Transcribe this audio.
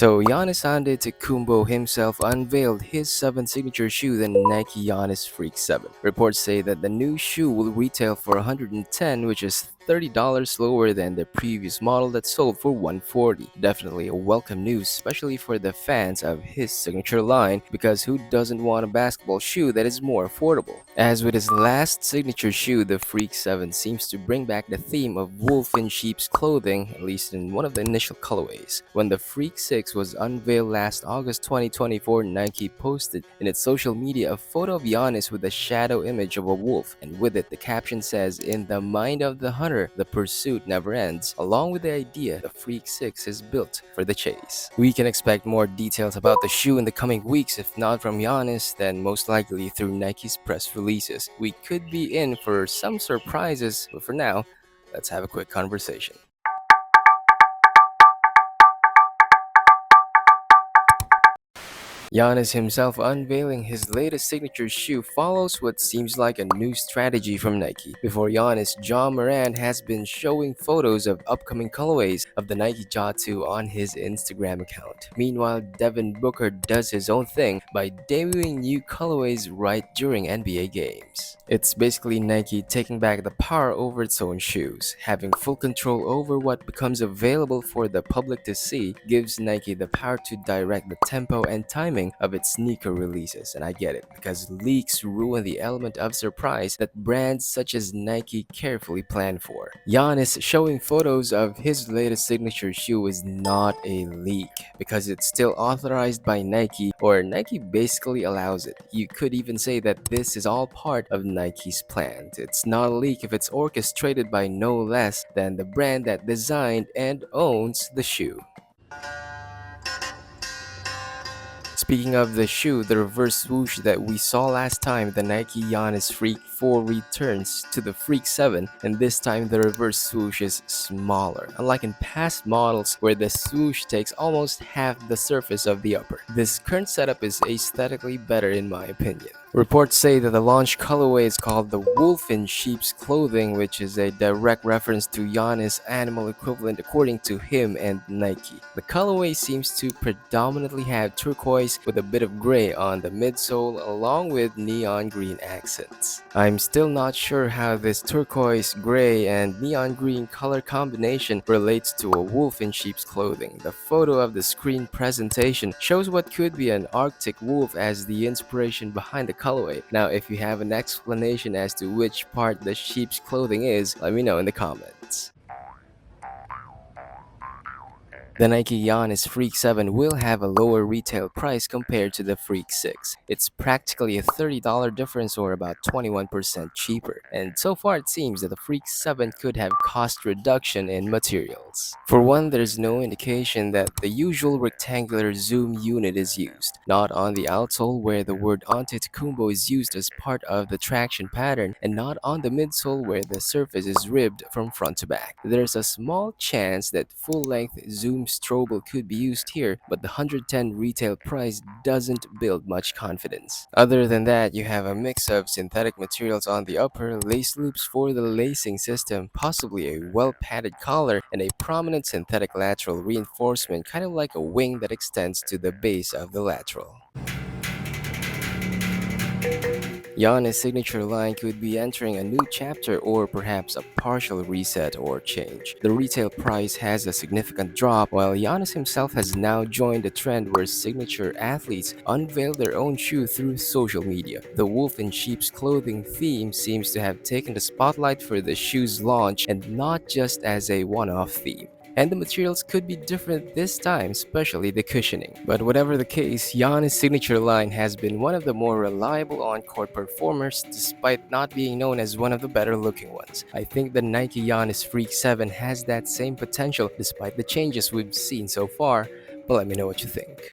So Giannis Antetokounmpo himself unveiled his 7th signature shoe, the Nike Giannis Freak 7. Reports say that the new shoe will retail for $110, which is $30 lower than the previous model that sold for $140. Definitely a welcome news, especially for the fans of his signature line, because who doesn't want a basketball shoe that is more affordable? As with his last signature shoe, the Freak 7 seems to bring back the theme of wolf in sheep's clothing, at least in one of the initial colorways. When the Freak 6 was unveiled last August 2024, Nike posted in its social media a photo of Giannis with a shadow image of a wolf, and with it the caption says, "In the mind of the hunter, the pursuit never ends," along with the idea the Freak 6 is built for the chase. We can expect more details about the shoe in the coming weeks, if not from Giannis, then most likely through Nike's press releases. We could be in for some surprises, but for now, let's have a quick conversation. Giannis himself unveiling his latest signature shoe follows what seems like a new strategy from Nike. Before Giannis, John Morant has been showing photos of upcoming colorways of the Nike Ja 2 on his Instagram account. Meanwhile, Devin Booker does his own thing by debuting new colorways right during NBA games. It's basically Nike taking back the power over its own shoes. Having full control over what becomes available for the public to see gives Nike the power to direct the tempo and timing of its sneaker releases, and I get it, because leaks ruin the element of surprise that brands such as Nike carefully plan for. Giannis showing photos of his latest signature shoe is not a leak, because it's still authorized by Nike, or Nike basically allows it. You could even say that this is all part of Nike's plan. It's not a leak if it's orchestrated by no less than the brand that designed and owns the shoe. Speaking of the shoe, the reverse swoosh that we saw last time, the Nike Giannis Freak 4 returns to the Freak 7, and this time the reverse swoosh is smaller, unlike in past models where the swoosh takes almost half the surface of the upper. This current setup is aesthetically better in my opinion. Reports say that the launch colorway is called the Wolf in Sheep's Clothing, which is a direct reference to Giannis' animal equivalent according to him and Nike. The colorway seems to predominantly have turquoise with a bit of gray on the midsole along with neon green accents. I'm still not sure how this turquoise, gray, and neon green color combination relates to a wolf in sheep's clothing. The photo of the screen presentation shows what could be an Arctic wolf as the inspiration behind the colorway. Now, if you have an explanation as to which part the sheep's clothing is, let me know in the comments. The Nike Giannis Freak 7 will have a lower retail price compared to the Freak 6. It's practically a $30 difference, or about 21% cheaper. And so far it seems that the Freak 7 could have cost reduction in materials. For one, there's no indication that the usual rectangular zoom unit is used, not on the outsole where the word Antetokounmpo is used as part of the traction pattern, and not on the midsole where the surface is ribbed from front to back. There's a small chance that full-length zoom strobel could be used here, but the 110 retail price doesn't build much confidence. Other than that, you have a mix of synthetic materials on the upper, lace loops for the lacing system, possibly a well-padded collar, and a prominent synthetic lateral reinforcement, kind of like a wing that extends to the base of the lateral. Giannis' signature line could be entering a new chapter, or perhaps a partial reset or change. The retail price has a significant drop, while Giannis himself has now joined a trend where signature athletes unveil their own shoe through social media. The wolf in sheep's clothing theme seems to have taken the spotlight for the shoe's launch, and not just as a one-off theme. And the materials could be different this time, especially the cushioning. But whatever the case, Giannis' signature line has been one of the more reliable on-court performers despite not being known as one of the better looking ones. I think the Nike Giannis Freak 7 has that same potential despite the changes we've seen so far, but let me know what you think.